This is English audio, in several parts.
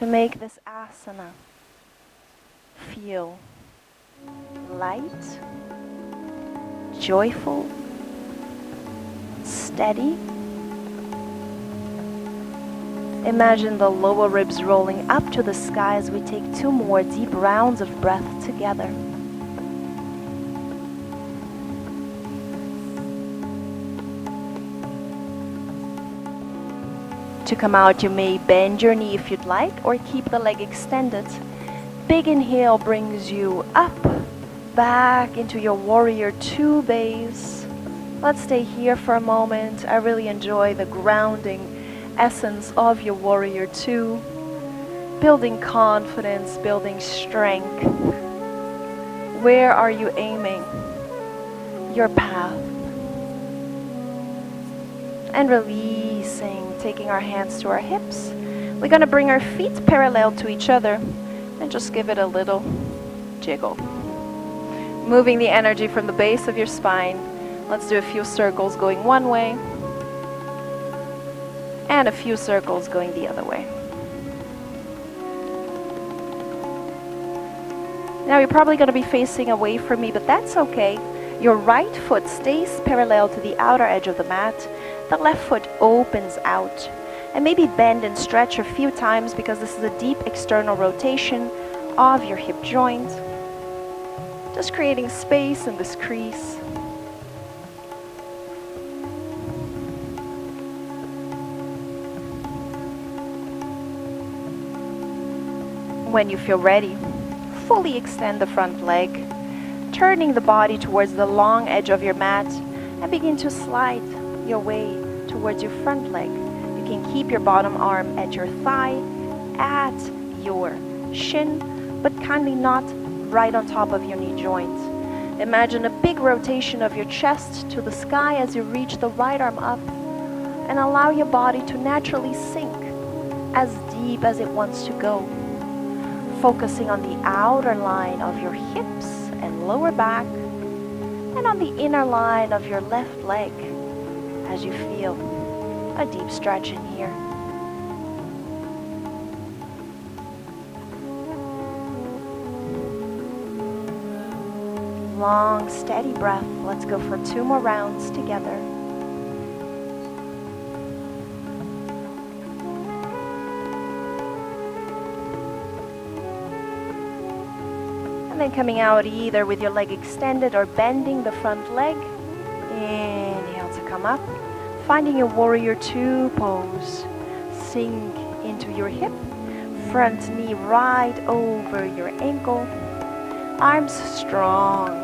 to make this asana feel light, joyful, steady. Imagine the lower ribs rolling up to the sky as we take 2 more deep rounds of breath together. To come out, you may bend your knee if you'd like, or keep the leg extended. Big inhale brings you up, back into your warrior 2 base. Let's stay here for a moment. I really enjoy the grounding essence of your warrior 2. Building confidence, building strength. Where are you aiming your path? And releasing, taking our hands to our hips. We're going to bring our feet parallel to each other and just give it a little jiggle. Moving the energy from the base of your spine. Let's do a few circles going one way and a few circles going the other way. Now you're probably going to be facing away from me, but that's okay. Your right foot stays parallel to the outer edge of the mat. The left foot opens out. And maybe bend and stretch a few times because this is a deep external rotation of your hip joint. Just creating space in this crease. When you feel ready, fully extend the front leg, turning the body towards the long edge of your mat and begin to slide your way towards your front leg. You can keep your bottom arm at your thigh, at your shin, but kindly not right on top of your knee joint. Imagine a big rotation of your chest to the sky as you reach the right arm up, and allow your body to naturally sink as deep as it wants to go. Focusing on the outer line of your hips and lower back, and on the inner line of your left leg as you feel a deep stretch in here. Long, steady breath. Let's go for 2 more rounds together. And then coming out either with your leg extended or bending the front leg. Inhale to come up. Finding your warrior 2 pose. Sink into your hip. Front knee right over your ankle. Arms strong.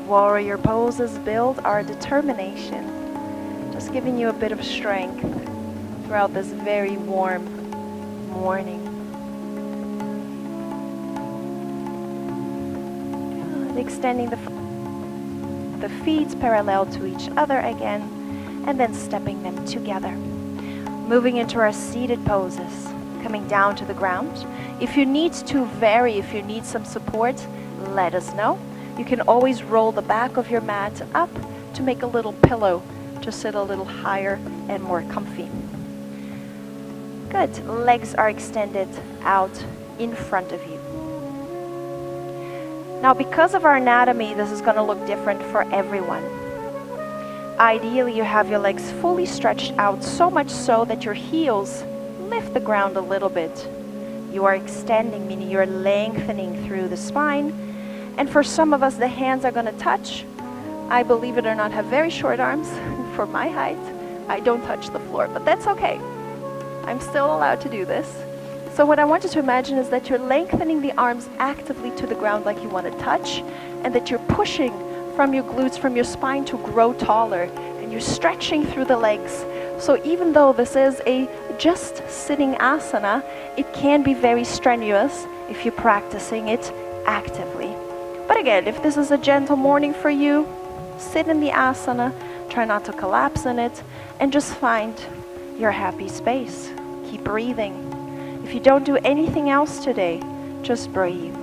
Warrior poses build our determination. Just giving you a bit of strength throughout this very warm morning. Good. Extending the feet parallel to each other again, and then stepping them together. Moving into our seated poses, coming down to the ground. If you need to vary, if you need some support, let us know. You can always roll the back of your mat up to make a little pillow to sit a little higher and more comfy. Good. Legs are extended out in front of you. Now, because of our anatomy, this is going to look different for everyone. Ideally, you have your legs fully stretched out, so much so that your heels lift the ground a little bit. You are extending, meaning you're lengthening through the spine. And for some of us, the hands are going to touch. I, believe it or not, have very short arms. For my height, I don't touch the floor, but that's okay. I'm still allowed to do this. So what I want you to imagine is that you're lengthening the arms actively to the ground like you want to touch, and that you're pushing from your glutes, from your spine to grow taller, and you're stretching through the legs. So even though this is a just sitting asana, it can be very strenuous if you're practicing it actively. But again, if this is a gentle morning for you, sit in the asana, try not to collapse in it, and just find your happy space. Keep breathing. If you don't do anything else today, just breathe.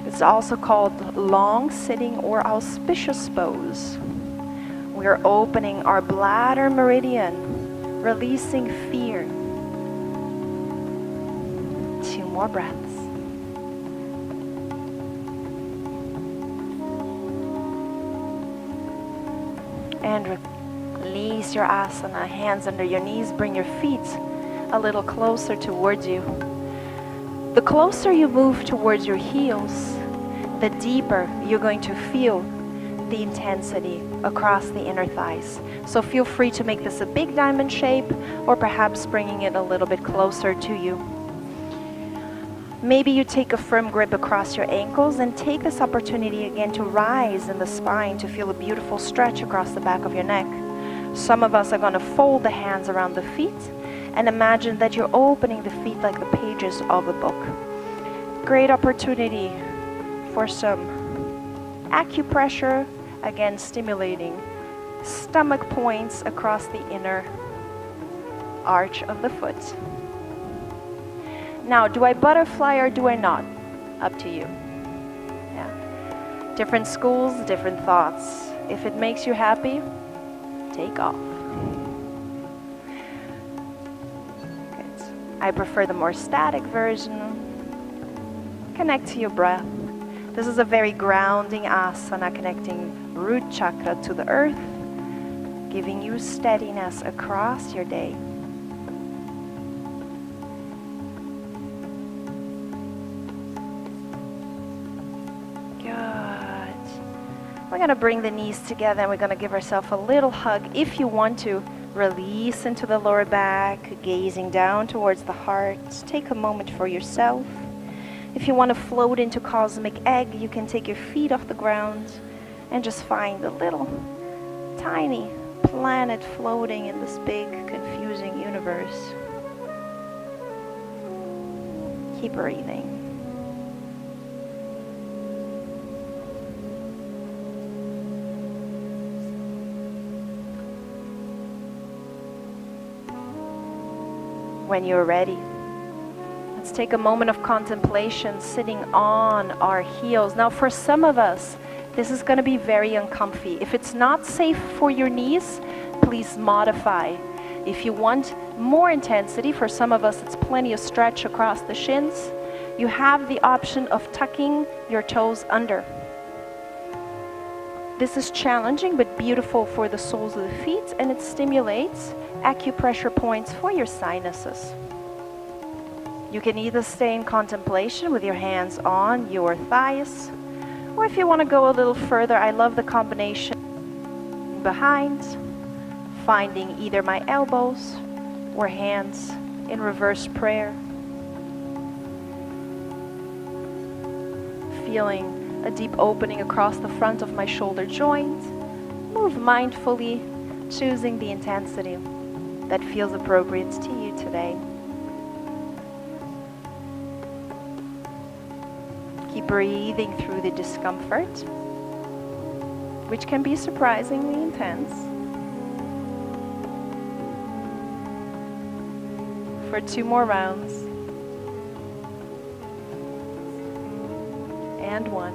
It's also called long sitting or auspicious pose. We are opening our bladder meridian, releasing fear. 2 more breaths. And release your asana, hands under your knees, bring your feet a little closer towards you. The closer you move towards your heels, the deeper you're going to feel the intensity across the inner thighs. So feel free to make this a big diamond shape, or perhaps bringing it a little bit closer to you. Maybe you take a firm grip across your ankles and take this opportunity again to rise in the spine to feel a beautiful stretch across the back of your neck. Some of us are going to fold the hands around the feet and imagine that you're opening the feet like the pages of a book. Great opportunity for some acupressure, again stimulating stomach points across the inner arch of the foot. Now, do I butterfly or do I not? Up to you. Yeah. Different schools, different thoughts. If it makes you happy, take off. Good. I prefer the more static version. Connect to your breath. This is a very grounding asana, connecting root chakra to the earth, giving you steadiness across your day. We're going to bring the knees together and we're going to give ourselves a little hug. If you want to, release into the lower back, gazing down towards the heart. Take a moment for yourself. If you want to float into cosmic egg, you can take your feet off the ground and just find a little tiny planet floating in this big, confusing universe. Keep breathing. When you're ready, let's take a moment of contemplation, sitting on our heels. Now, for some of us, this is going to be very uncomfy. If it's not safe for your knees, please modify. If you want more intensity, for some of us, it's plenty of stretch across the shins. You have the option of tucking your toes under. This is challenging but beautiful for the soles of the feet, and it stimulates acupressure points for your sinuses. You can either stay in contemplation with your hands on your thighs, or if you want to go a little further, I love the combination behind, finding either my elbows or hands in reverse prayer. Feeling a deep opening across the front of my shoulder joint. Move mindfully, choosing the intensity that feels appropriate to you today. Keep breathing through the discomfort, which can be surprisingly intense. For 2 more rounds. And 1.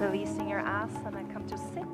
Releasing your asana, come to sit.